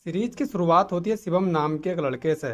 Series की शुरुआत होती है शिवम नाम के एक लड़के से,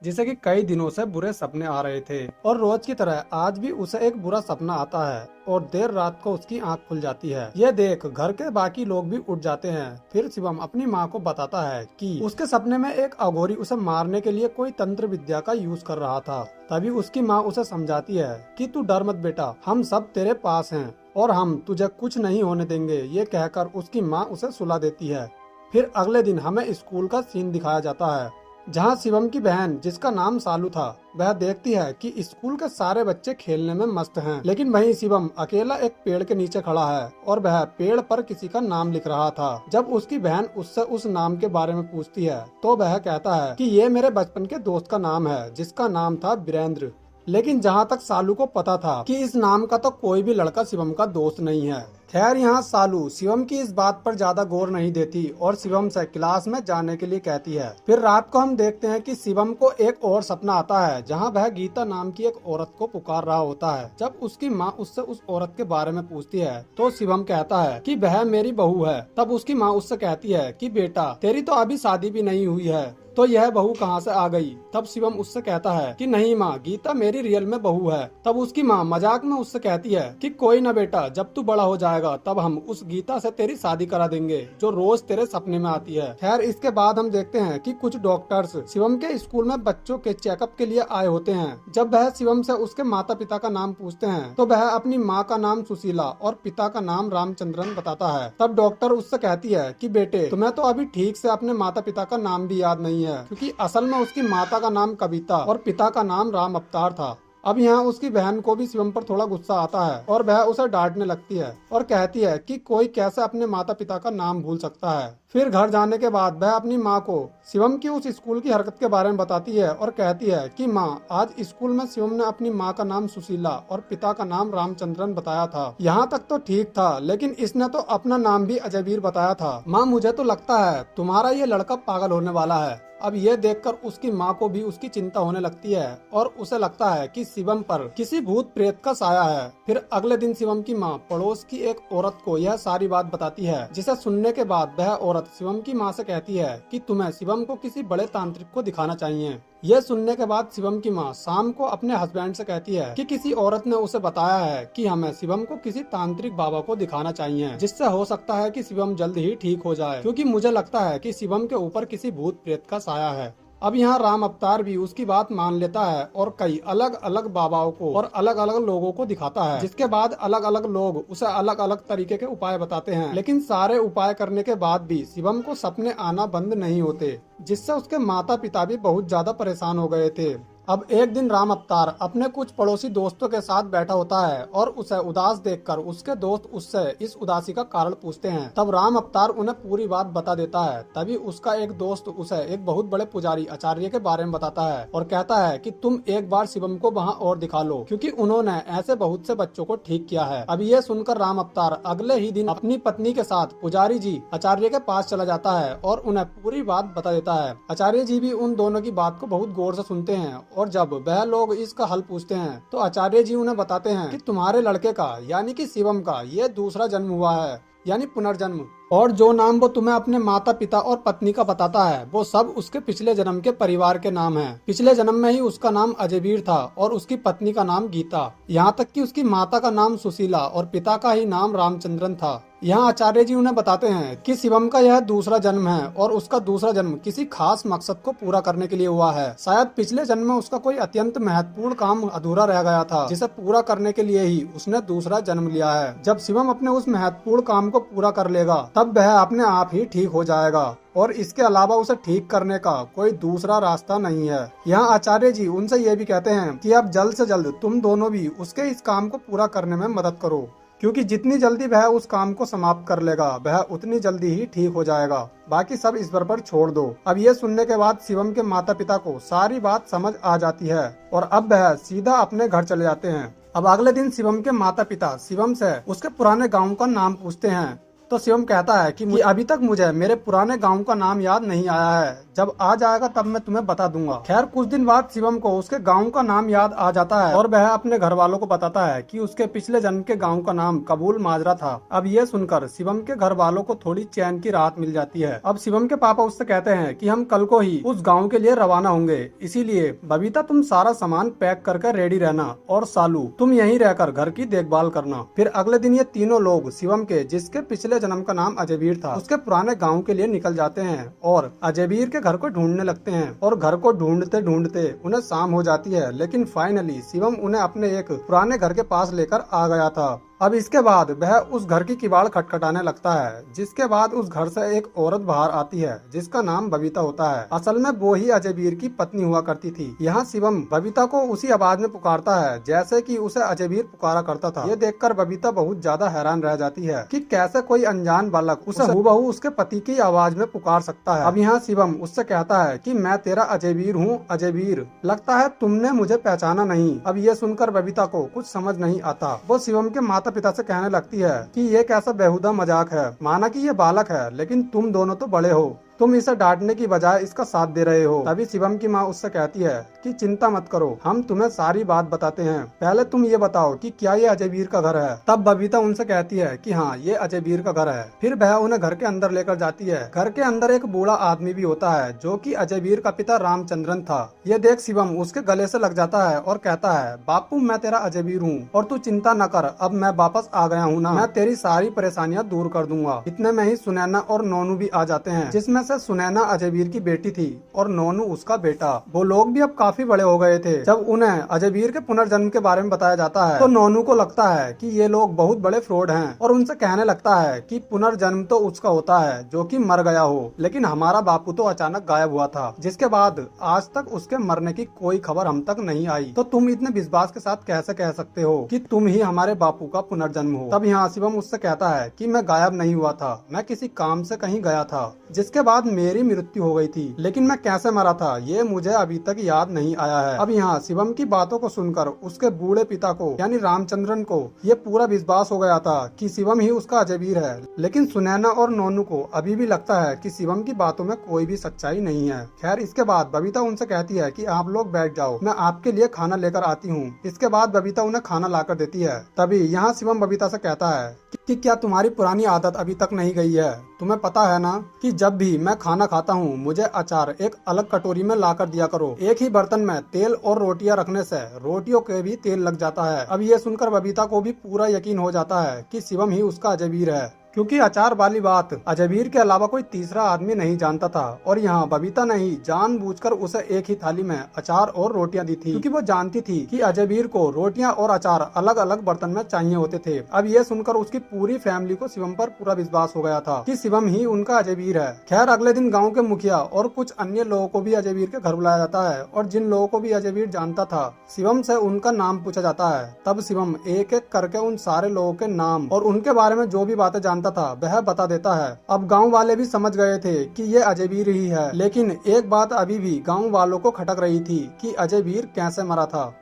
जिसे कि कई दिनों से बुरे सपने आ रहे थे और रोज की तरह आज भी उसे एक बुरा सपना आता है और देर रात को उसकी आंख खुल जाती है। यह देख घर के बाकी लोग भी उठ जाते हैं। फिर शिवम अपनी माँ को बताता है कि उसके सपने में एक अघोरी उसे मारने के लिए कोई तंत्र विद्या का यूज कर रहा था। तभी उसकी माँ उसे समझाती है कि तू डर मत बेटा, हम सब तेरे पास हैं और हम तुझे कुछ नहीं होने देंगे। ये कहकर उसकी माँ उसे सुला देती है। फिर अगले दिन हमें स्कूल का सीन दिखाया जाता है, जहां शिवम की बहन जिसका नाम सालू था, वह देखती है कि स्कूल के सारे बच्चे खेलने में मस्त हैं, लेकिन वहीं शिवम अकेला एक पेड़ के नीचे खड़ा है और वह पेड़ पर किसी का नाम लिख रहा था। जब उसकी बहन उससे उस नाम के बारे में पूछती है तो वह कहता है कि ये मेरे बचपन के दोस्त का नाम है, जिसका नाम था वीरेंद्र। लेकिन जहाँ तक सालू को पता था कि इस नाम का तो कोई भी लड़का शिवम का दोस्त नहीं है। खैर यहाँ सालू शिवम की इस बात पर ज्यादा गौर नहीं देती और शिवम से क्लास में जाने के लिए कहती है। फिर रात को हम देखते हैं कि शिवम को एक और सपना आता है, जहाँ वह गीता नाम की एक औरत को पुकार रहा होता है। जब उसकी माँ उससे उस औरत के बारे में पूछती है तो शिवम कहता है कि वह मेरी बहू है। तब उसकी माँ उससे कहती है कि बेटा तेरी तो अभी शादी भी नहीं हुई है, तो यह बहू कहाँ से आ गई। तब शिवम उससे कहता है कि नहीं माँ, गीता मेरी रियल में बहू है। तब उसकी माँ मजाक में उससे कहती है कि कोई ना बेटा, जब तू बड़ा हो जाएगा तब हम उस गीता से तेरी शादी करा देंगे जो रोज तेरे सपने में आती है। खैर इसके बाद हम देखते हैं कि कुछ डॉक्टर्स शिवम के स्कूल में बच्चों के चेकअप के लिए आए होते हैं। जब वह शिवम से उसके माता पिता का नाम पूछते हैं तो वह अपनी माँ का नाम सुशीला और पिता का नाम रामचंद्रन बताता है। तब डॉक्टर उससे कहती है कि बेटे तुम्हें तो अभी ठीक से अपने माता पिता का नाम भी याद नहीं है, क्योंकि असल में उसकी माता का नाम कविता और पिता का नाम राम अवतार था। अब यहाँ उसकी बहन को भी शिवम पर थोड़ा गुस्सा आता है और वह उसे डांटने लगती है और कहती है कि कोई कैसे अपने माता पिता का नाम भूल सकता है। फिर घर जाने के बाद वह अपनी माँ को शिवम की उस स्कूल की हरकत के बारे में बताती है और कहती है कि माँ, आज स्कूल में शिवम ने अपनी माँ का नाम सुशीला और पिता का नाम रामचंद्रन बताया था। यहाँ तक तो ठीक था, लेकिन इसने तो अपना नाम भी अजयवीर बताया था। माँ, मुझे तो लगता है तुम्हारा ये लड़का पागल होने वाला है। अब ये देखकर उसकी माँ को भी उसकी चिंता होने लगती है और उसे लगता है कि शिवम पर किसी भूत प्रेत का साया है। फिर अगले दिन शिवम की माँ पड़ोस की एक औरत को यह सारी बात बताती है, जिसे सुनने के बाद वह औरत शिवम की माँ से कहती है कि तुम्हें शिवम को किसी बड़े तांत्रिक को दिखाना चाहिए। यह सुनने के बाद शिवम की माँ शाम को अपने हस्बैंड से कहती है कि किसी औरत ने उसे बताया है कि हमें शिवम को किसी तांत्रिक बाबा को दिखाना चाहिए, जिससे हो सकता है कि शिवम जल्द ही ठीक हो जाए, क्योंकि मुझे लगता है कि शिवम के ऊपर किसी भूत प्रेत का साया है। अब यहाँ राम अवतार भी उसकी बात मान लेता है और कई अलग अलग बाबाओं को और अलग अलग लोगों को दिखाता है, जिसके बाद अलग अलग लोग उसे अलग अलग तरीके के उपाय बताते हैं। लेकिन सारे उपाय करने के बाद भी शिवम को सपने आना बंद नहीं होते, जिससे उसके माता पिता भी बहुत ज्यादा परेशान हो गए थे। अब एक दिन राम अवतार अपने कुछ पड़ोसी दोस्तों के साथ बैठा होता है और उसे उदास देखकर उसके दोस्त उससे इस उदासी का कारण पूछते हैं। तब राम अवतार उन्हें पूरी बात बता देता है। तभी उसका एक दोस्त उसे एक बहुत बड़े पुजारी आचार्य के बारे में बताता है और कहता है कि तुम एक बार शिवम को वहाँ और दिखा लो, क्योंकि उन्होंने ऐसे बहुत से बच्चों को ठीक किया है। अब ये सुनकर राम अवतार अगले ही दिन अपनी पत्नी के साथ पुजारी जी आचार्य के पास चला जाता है और उन्हें पूरी बात बता देता है। आचार्य जी भी उन दोनों की बात को बहुत गौर से सुनते हैं और जब वह लोग इसका हल पूछते हैं तो आचार्य जी उन्हें बताते हैं कि तुम्हारे लड़के का यानी कि शिवम का ये दूसरा जन्म हुआ है, यानी पुनर्जन्म। और जो नाम वो तुम्हें अपने माता पिता और पत्नी का बताता है वो सब उसके पिछले जन्म के परिवार के नाम हैं। पिछले जन्म में ही उसका नाम अजयवीर था और उसकी पत्नी का नाम गीता, यहाँ तक कि उसकी माता का नाम सुशीला और पिता का ही नाम रामचंद्रन था। यहाँ आचार्य जी उन्हें बताते हैं कि शिवम का यह दूसरा जन्म है और उसका दूसरा जन्म किसी खास मकसद को पूरा करने के लिए हुआ है। शायद पिछले जन्म में उसका कोई अत्यंत महत्वपूर्ण काम अधूरा रह गया था, जिसे पूरा करने के लिए ही उसने दूसरा जन्म लिया है। जब शिवम अपने उस महत्वपूर्ण काम को पूरा कर लेगा तब वह अपने आप ही ठीक हो जाएगा और इसके अलावा उसे ठीक करने का कोई दूसरा रास्ता नहीं है। यहाँ आचार्य जी उनसे ये भी कहते हैं कि अब जल्द से जल्द तुम दोनों भी उसके इस काम को पूरा करने में मदद करो, क्योंकि जितनी जल्दी वह उस काम को समाप्त कर लेगा वह उतनी जल्दी ही ठीक हो जाएगा। बाकी सब ईश्वर पर छोड़ दो। अब ये सुनने के बाद शिवम के माता पिता को सारी बात समझ आ जाती है और अब वह सीधा अपने घर चले जाते हैं। अब अगले दिन शिवम के माता पिता शिवम से उसके पुराने गांव का नाम पूछते हैं तो शिवम कहता है कि अभी तक मुझे मेरे पुराने गांव का नाम याद नहीं आया है, जब आ जाएगा तब मैं तुम्हें बता दूंगा। खैर कुछ दिन बाद शिवम को उसके गांव का नाम याद आ जाता है और वह अपने घर वालों को बताता है कि उसके पिछले जन्म के गांव का नाम कबूल माजरा था। अब ये सुनकर शिवम के घर वालों को थोड़ी चैन की राहत मिल जाती है। अब शिवम के पापा उससे कहते हैं कि हम कल को ही उस गाँव के लिए रवाना होंगे, इसीलिए बबीता तुम सारा सामान पैक करके रेडी रहना और सालू तुम यहीं रहकर घर की देखभाल करना। फिर अगले दिन ये तीनों लोग शिवम के जिसके पिछले जन्म का नाम अजयवीर था उसके पुराने गांव के लिए निकल जाते हैं और अजयवीर के घर को ढूंढने लगते हैं। और घर को ढूंढते ढूंढते उन्हें शाम हो जाती है, लेकिन फाइनली शिवम उन्हें अपने एक पुराने घर के पास लेकर आ गया था। अब इसके बाद वह उस घर की किवाड़ खटखटाने लगता है, जिसके बाद उस घर से एक औरत बाहर आती है जिसका नाम बबीता होता है। असल में वो ही अजयवीर की पत्नी हुआ करती थी। यहाँ शिवम बबीता को उसी आवाज में पुकारता है जैसे कि उसे अजयवीर पुकारा करता था। ये देखकर बबीता बहुत ज्यादा हैरान रह जाती है कि कैसे कोई अनजान बालक उसे हूबहू उसके पति की आवाज में पुकार सकता है। अब यहाँ शिवम उससे कहता है कि मैं तेरा अजयवीर हूँ अजयवीर, लगता है तुमने मुझे पहचाना नहीं। अब ये सुनकर बबीता को कुछ समझ नहीं आता। वो शिवम के माता पिता से कहने लगती है कि ये कैसा बेहुदा मजाक है, माना कि ये बालक है लेकिन तुम दोनों तो बड़े हो, तुम इसे डांटने की बजाय इसका साथ दे रहे हो। तभी शिवम की माँ उससे कहती है कि चिंता मत करो, हम तुम्हें सारी बात बताते हैं, पहले तुम ये बताओ कि क्या ये अजयवीर का घर है। तब बबीता उनसे कहती है कि हाँ ये अजयवीर का घर है। फिर वह उन्हें घर के अंदर लेकर जाती है। घर के अंदर एक बूढ़ा आदमी भी होता है जो कि अजयवीर का पिता रामचंद्रन था। ये देख शिवम उसके गले से लग जाता है और कहता है बापू मैं तेरा अजयवीर हूँ और तू चिंता न कर, अब मैं वापस आ गया हूँ ना, मैं तेरी सारी परेशानियाँ दूर कर दूंगा। इतने में ही सुनैना और नोनू भी आ जाते हैं, जिसमें से सुनैना अजयवीर की बेटी थी और नोनू उसका बेटा। वो लोग भी अब काफी बड़े हो गए थे। जब उन्हें अजयवीर के पुनर्जन्म के बारे में बताया जाता है तो नोनू को लगता है कि ये लोग बहुत बड़े फ्रॉड हैं और उनसे कहने लगता है कि पुनर्जन्म तो उसका होता है जो कि मर गया हो, लेकिन हमारा बापू तो अचानक गायब हुआ था, जिसके बाद आज तक उसके मरने की कोई खबर हम तक नहीं आई। तो तुम इतने विश्वास के साथ कैसे कह सकते हो कि तुम ही हमारे बापू का पुनर्जन्म हो। तब यहाँ शिवम उससे कहता है कि मैं गायब नहीं हुआ था, मैं किसी काम से कहीं गया था, जिसके बाद मेरी मृत्यु हो गई थी, लेकिन मैं कैसे मरा था ये मुझे अभी तक याद नहीं आया है। अब यहाँ शिवम की बातों को सुनकर उसके बूढ़े पिता को यानी रामचंद्रन को ये पूरा विश्वास हो गया था कि शिवम ही उसका अजयवीर है, लेकिन सुनैना और नोनू को अभी भी लगता है कि शिवम की बातों में कोई भी सच्चाई नहीं है। खैर इसके बाद बबीता उनसे कहती है कि आप लोग बैठ जाओ, मैं आपके लिए खाना लेकर आती हूँ। इसके बाद बबीता उन्हें खाना लाकर देती है। तभी यहाँ शिवम बबीता से कहता है कि क्या तुम्हारी पुरानी आदत अभी तक नहीं गई है? तुम्हें पता है ना कि जब भी मैं खाना खाता हूँ मुझे अचार एक अलग कटोरी में लाकर दिया करो। एक ही बर्तन में तेल और रोटियां रखने से रोटियों के भी तेल लग जाता है। अब ये सुनकर बबीता को भी पूरा यकीन हो जाता है कि शिवम ही उसका अजयवीर है, क्योंकि अचार वाली बात अजयवीर के अलावा कोई तीसरा आदमी नहीं जानता था। और यहाँ बबीता ने ही जानबूझकर उसे एक ही थाली में अचार और रोटियां दी थी, क्योंकि वो जानती थी कि अजयवीर को रोटियां और अचार अलग अलग बर्तन में चाहिए होते थे। अब ये सुनकर उसकी पूरी फैमिली को शिवम पर पूरा विश्वास हो गया था कि शिवम ही उनका अजयवीर है। खैर अगले दिन गाँव के मुखिया और कुछ अन्य लोगों को भी अजयवीर के घर बुलाया जाता है और जिन लोगों को भी अजयवीर जानता था शिवम से उनका नाम पूछा जाता है। तब शिवम एक एक करके उन सारे लोगों के नाम और उनके बारे में जो भी बातें जानता था वह बता देता है। अब गांव वाले भी समझ गए थे कि ये अजयवीर ही है, लेकिन एक बात अभी भी गांव वालों को खटक रही थी कि अजयवीर कैसे मरा था।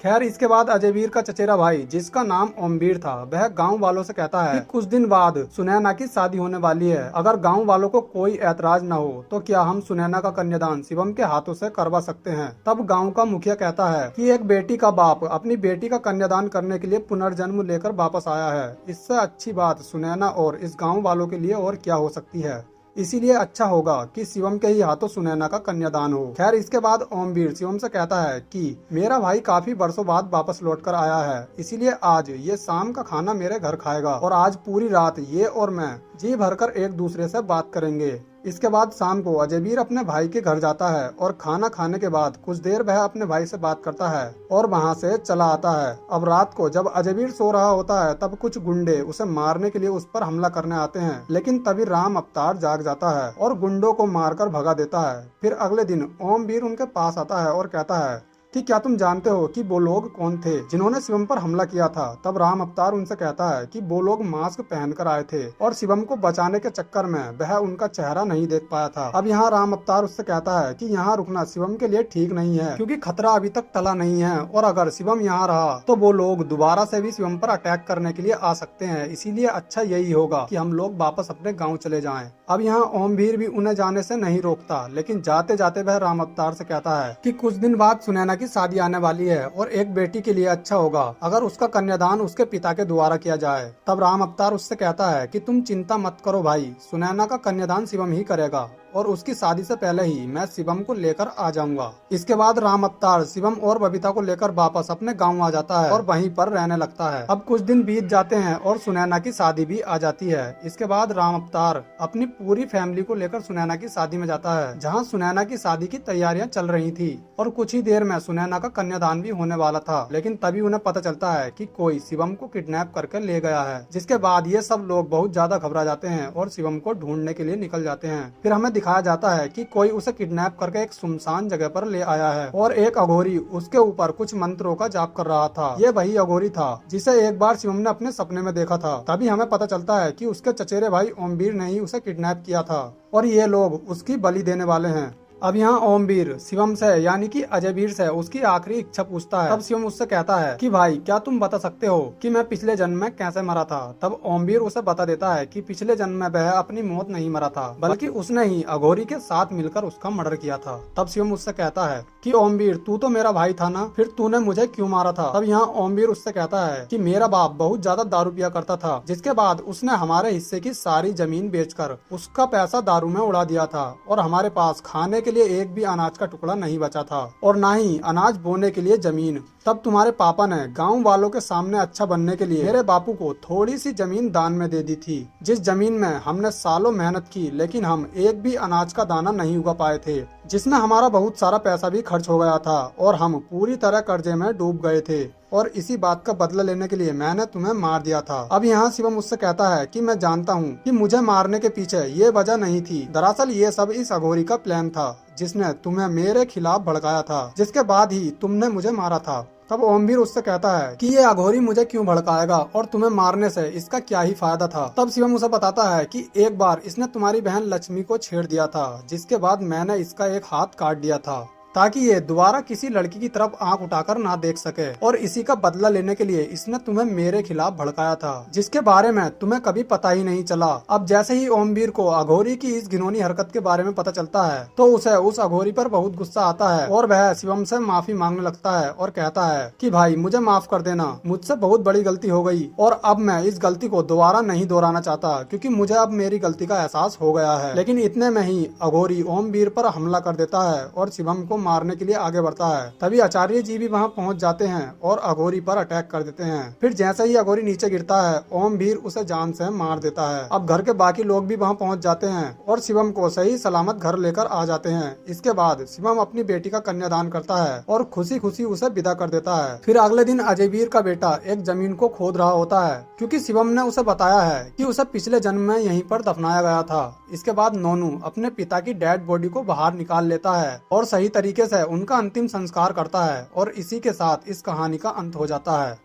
खैर इसके बाद अजयवीर का चचेरा भाई जिसका नाम ओमवीर था वह गांव वालों से कहता है कि कुछ दिन बाद सुनैना की शादी होने वाली है, अगर गांव वालों को कोई ऐतराज न हो तो क्या हम सुनैना का कन्यादान शिवम के हाथों से करवा सकते हैं। तब गांव का मुखिया कहता है कि एक बेटी का बाप अपनी बेटी का कन्यादान करने के लिए पुनर्जन्म लेकर वापस आया है, इससे अच्छी बात सुनैना और इस गाँव वालों के लिए और क्या हो सकती है, इसीलिए अच्छा होगा कि शिवम के ही हाथों सुनैना का कन्यादान हो। खैर इसके बाद ओमवीर शिवम से कहता है कि मेरा भाई काफी वर्षों बाद वापस लौटकर आया है, इसीलिए आज ये शाम का खाना मेरे घर खाएगा और आज पूरी रात ये और मैं जी भरकर एक दूसरे से बात करेंगे। इसके बाद शाम को अजयवीर अपने भाई के घर जाता है और खाना खाने के बाद कुछ देर वह अपने भाई से बात करता है और वहां से चला आता है। अब रात को जब अजयवीर सो रहा होता है तब कुछ गुंडे उसे मारने के लिए उस पर हमला करने आते हैं, लेकिन तभी राम अवतार जाग जाता है और गुंडों को मारकर भगा देता है। फिर अगले दिन ओमवीर उनके पास आता है और कहता है कि क्या तुम जानते हो कि वो लोग कौन थे जिन्होंने शिवम पर हमला किया था। तब राम अवतार उनसे कहता है कि वो लोग मास्क पहनकर आए थे और शिवम को बचाने के चक्कर में वह उनका चेहरा नहीं देख पाया था। अब यहाँ राम अवतार उससे कहता है कि यहाँ रुकना शिवम के लिए ठीक नहीं है, क्योंकि खतरा अभी तक टला नहीं है और अगर शिवम यहाँ रहा तो वो लोग दोबारा से भी शिवम पर अटैक करने के लिए आ सकते हैं। इसीलिए अच्छा यही होगा कि हम लोग वापस अपने गाँव चले जाएं। अब यहाँ ओमवीर भी उन्हें जाने से नहीं रोकता, लेकिन जाते जाते वह राम अवतार से कहता है कि कुछ दिन बाद सुनैना की शादी आने वाली है और एक बेटी के लिए अच्छा होगा अगर उसका कन्यादान उसके पिता के द्वारा किया जाए। तब राम अवतार उससे कहता है कि तुम चिंता मत करो भाई, सुनैना का कन्यादान शिवम ही करेगा और उसकी शादी से पहले ही मैं शिवम को लेकर आ जाऊंगा। इसके बाद राम अवतार शिवम और बबीता को लेकर वापस अपने गांव आ जाता है और वहीं पर रहने लगता है। अब कुछ दिन बीत जाते हैं और सुनैना की शादी भी आ जाती है। इसके बाद राम अवतार अपनी पूरी फैमिली को लेकर सुनैना की शादी में जाता है, जहां सुनैना की शादी की तैयारियां चल रही थी और कुछ ही देर में सुनैना का कन्यादान भी होने वाला था। लेकिन तभी उन्हें पता चलता है कि कोई शिवम को किडनैप करके ले गया है, जिसके बाद ये सब लोग बहुत ज्यादा घबरा जाते हैं और शिवम को ढूंढने के लिए निकल जाते हैं। फिर हमें दिखाया जाता है कि कोई उसे किडनैप करके एक सुनसान जगह पर ले आया है और एक अघोरी उसके ऊपर कुछ मंत्रों का जाप कर रहा था। ये वही अघोरी था जिसे एक बार शिवम ने अपने सपने में देखा था। तभी हमें पता चलता है कि उसके चचेरे भाई ओमवीर ने ही उसे किडनैप किया था और ये लोग उसकी बलि देने वाले हैं। अब यहाँ ओमवीर शिवम से यानी कि अजयवीर से उसकी आखिरी इच्छा पूछता है। तब शिवम उससे कहता है कि भाई क्या तुम बता सकते हो कि मैं पिछले जन्म में कैसे मरा था। तब ओमवीर उसे बता देता है कि पिछले जन्म में वह अपनी मौत नहीं मरा था, बल्कि उसने ही अघोरी के साथ मिलकर उसका मर्डर किया था। तब शिवम उससे कहता है कि ओमवीर तू तो मेरा भाई था ना, फिर तूने मुझे क्यों मारा था। तब यहाँ ओमवीर उससे कहता है कि मेरा बाप बहुत ज्यादा दारू पिया करता था, जिसके बाद उसने हमारे हिस्से की सारी जमीन बेचकर उसका पैसा दारू में उड़ा दिया था और हमारे पास खाने के लिए एक भी अनाज का टुकड़ा नहीं बचा था और ना ही अनाज बोने के लिए जमीन। तब तुम्हारे पापा ने गांव वालों के सामने अच्छा बनने के लिए मेरे बापू को थोड़ी सी जमीन दान में दे दी थी, जिस जमीन में हमने सालों मेहनत की लेकिन हम एक भी अनाज का दाना नहीं उगा पाए थे, जिसमें हमारा बहुत सारा पैसा भी खर्च हो गया था और हम पूरी तरह कर्जे में डूब गए थे और इसी बात का बदला लेने के लिए मैंने तुम्हें मार दिया था। अब यहाँ शिवम मुझसे कहता है कि मैं जानता हूँ कि मुझे मारने के पीछे ये वजह नहीं थी, दरअसल ये सब इस अघोरी का प्लान था जिसने तुम्हें मेरे खिलाफ भड़काया था, जिसके बाद ही तुमने मुझे मारा था। तब ओमवीर उससे कहता है कि ये अघोरी मुझे क्यों भड़काएगा और तुम्हें मारने से इसका क्या ही फायदा था। तब शिवम उसे बताता है कि एक बार इसने तुम्हारी बहन लक्ष्मी को छेड़ दिया था, जिसके बाद मैंने इसका एक हाथ काट दिया था ताकि ये दोबारा किसी लड़की की तरफ आंख उठाकर ना देख सके, और इसी का बदला लेने के लिए इसने तुम्हें मेरे खिलाफ भड़काया था, जिसके बारे में तुम्हें कभी पता ही नहीं चला। अब जैसे ही ओमवीर को अघोरी की इस घिनौनी हरकत के बारे में पता चलता है तो उसे उस अघोरी पर बहुत गुस्सा आता है और वह शिवम से माफी मांगने लगता है और कहता है कि भाई मुझे माफ कर देना, मुझसे बहुत बड़ी गलती हो गई और अब मैं इस गलती को दोबारा नहीं दोहराना चाहता, क्योंकि मुझे अब मेरी गलती का एहसास हो गया है। लेकिन इतने में ही अघोरी ओमवीर पर हमला कर देता है और शिवम को मारने के लिए आगे बढ़ता है। तभी आचार्य जी भी वहां पहुंच जाते हैं और अघोरी पर अटैक कर देते हैं। फिर जैसे ही अघोरी नीचे गिरता है ओमवीर उसे जान से मार देता है। अब घर के बाकी लोग भी वहां पहुंच जाते हैं और शिवम को सही सलामत घर लेकर आ जाते हैं। इसके बाद शिवम अपनी बेटी का कन्यादान करता है और खुशी खुशी उसे विदा कर देता है। फिर अगले दिन अजयवीर का बेटा एक जमीन को खोद रहा होता है, क्योंकि शिवम ने उसे बताया है कि उसे पिछले जन्म में यहीं पर दफनाया गया था। इसके बाद नोनू अपने पिता की डेड बॉडी को बाहर निकाल लेता है और सही तरीके से उनका अंतिम संस्कार करता है और इसी के साथ इस कहानी का अंत हो जाता है।